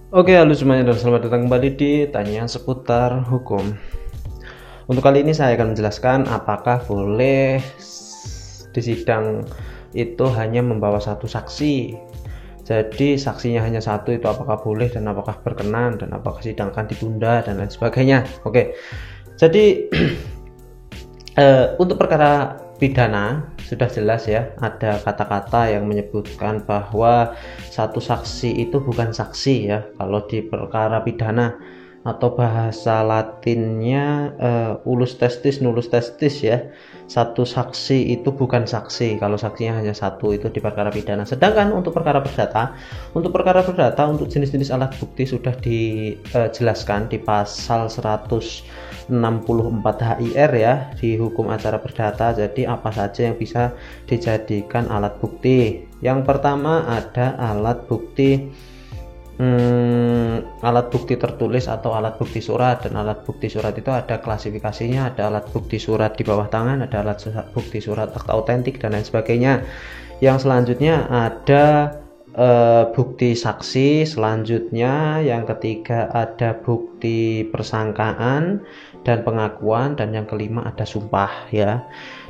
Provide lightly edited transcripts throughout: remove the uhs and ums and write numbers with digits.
Oke, halo semuanya dan selamat datang kembali di Tanya Seputar Hukum. Untuk kali ini saya akan menjelaskan apakah boleh di sidang itu hanya membawa satu saksi. Jadi saksinya hanya satu itu apakah boleh dan apakah berkenan dan apakah sidang akan ditunda dan lain sebagainya. Oke, jadi untuk perkara pidana sudah jelas ya, ada kata-kata yang menyebutkan bahwa satu saksi itu bukan saksi ya kalau di perkara pidana, atau bahasa latinnya ulus testis nullus testis ya. Satu saksi itu bukan saksi kalau saksinya hanya satu, itu di perkara pidana. Sedangkan untuk perkara perdata, untuk jenis-jenis alat bukti sudah dijelaskan di pasal 164 HIR ya, di hukum acara perdata. Jadi apa saja yang bisa dijadikan alat bukti? Yang pertama ada alat bukti tertulis atau alat bukti surat. Dan alat bukti surat itu ada klasifikasinya, ada alat bukti surat di bawah tangan, ada alat bukti surat akta otentik dan lain sebagainya. Yang selanjutnya ada bukti saksi, selanjutnya yang ketiga ada bukti persangkaan dan pengakuan, dan yang kelima ada sumpah ya.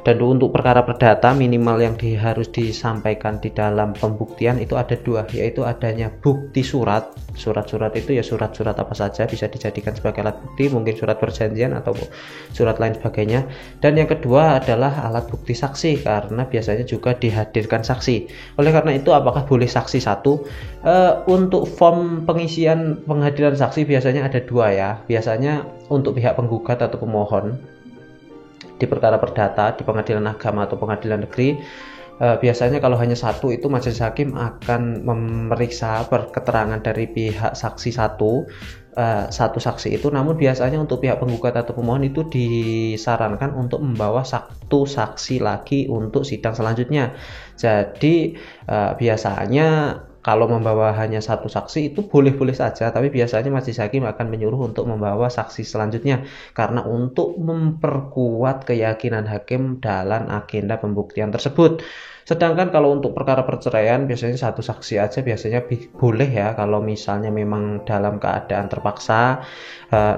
Dan untuk perkara perdata minimal yang harus disampaikan di dalam pembuktian itu ada dua, yaitu adanya bukti surat. Surat-surat itu ya surat-surat apa saja bisa dijadikan sebagai alat bukti, mungkin surat perjanjian atau surat lain sebagainya. Dan yang kedua adalah alat bukti saksi, karena biasanya juga dihadirkan saksi. Oleh karena itu apakah boleh saksi satu? Untuk form pengisian penghadiran saksi biasanya ada dua ya. Biasanya untuk pihak penggugat atau pemohon di perkara perdata di pengadilan agama atau pengadilan negeri, biasanya kalau hanya satu itu majelis hakim akan memeriksa keterangan dari pihak saksi satu saksi itu. Namun biasanya untuk pihak penggugat atau pemohon itu disarankan untuk membawa satu saksi lagi untuk sidang selanjutnya. Jadi biasanya kalau membawa hanya satu saksi itu boleh-boleh saja, tapi biasanya majelis hakim akan menyuruh untuk membawa saksi selanjutnya, karena untuk memperkuat keyakinan hakim dalam agenda pembuktian tersebut. Sedangkan kalau untuk perkara perceraian biasanya satu saksi aja biasanya boleh ya, kalau misalnya memang dalam keadaan terpaksa.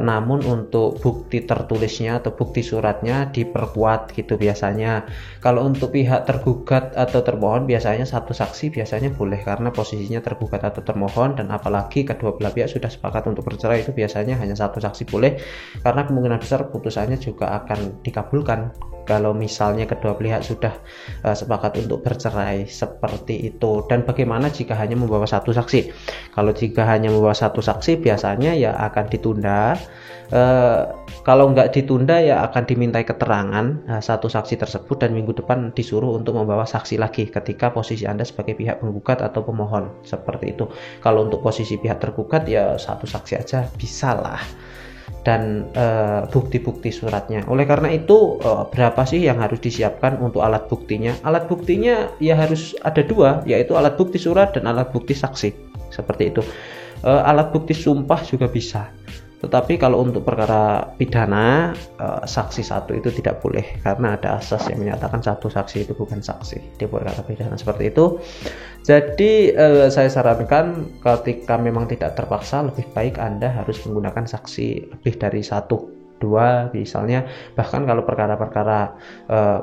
Namun untuk bukti tertulisnya atau bukti suratnya diperkuat gitu biasanya. Kalau untuk pihak tergugat atau termohon biasanya satu saksi biasanya boleh, karena posisinya tergugat atau termohon, dan apalagi kedua belah pihak sudah sepakat untuk bercerai itu biasanya hanya satu saksi boleh, karena kemungkinan besar putusannya juga akan dikabulkan kalau misalnya kedua pihak sudah sepakat untuk bercerai seperti itu. Dan bagaimana jika hanya membawa satu saksi? Kalau jika hanya membawa satu saksi biasanya ya akan ditunda. Kalau nggak ditunda ya akan dimintai keterangan satu saksi tersebut, dan minggu depan disuruh untuk membawa saksi lagi ketika posisi Anda sebagai pihak penggugat atau pemohon, seperti itu. Kalau untuk posisi pihak tergugat ya satu saksi aja bisa lah, dan bukti-bukti suratnya. Oleh karena itu berapa sih yang harus disiapkan untuk alat buktinya? Alat buktinya ya harus ada dua, yaitu alat bukti surat dan alat bukti saksi, seperti itu. Alat bukti sumpah juga bisa, tetapi kalau untuk perkara pidana saksi satu itu tidak boleh, karena ada asas yang menyatakan satu saksi itu bukan saksi di perkara pidana, seperti itu. Jadi saya sarankan ketika memang tidak terpaksa, lebih baik Anda harus menggunakan saksi lebih dari satu, dua misalnya. Bahkan kalau perkara-perkara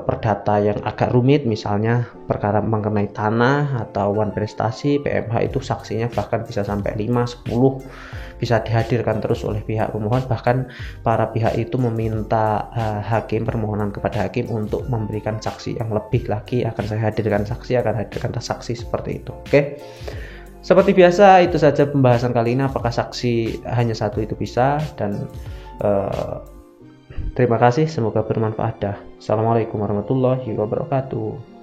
perdata yang agak rumit, misalnya perkara mengenai tanah atau wan prestasi PMH, itu saksinya bahkan bisa sampai 5, 10 bisa dihadirkan terus oleh pihak pemohon. Bahkan para pihak itu meminta permohonan kepada hakim untuk memberikan saksi yang lebih lagi, akan saya hadirkan saksi seperti itu. Oke, seperti biasa itu saja pembahasan kali ini, apakah saksi hanya satu itu bisa. Dan terima kasih, semoga bermanfaat. Assalamualaikum warahmatullahi wabarakatuh.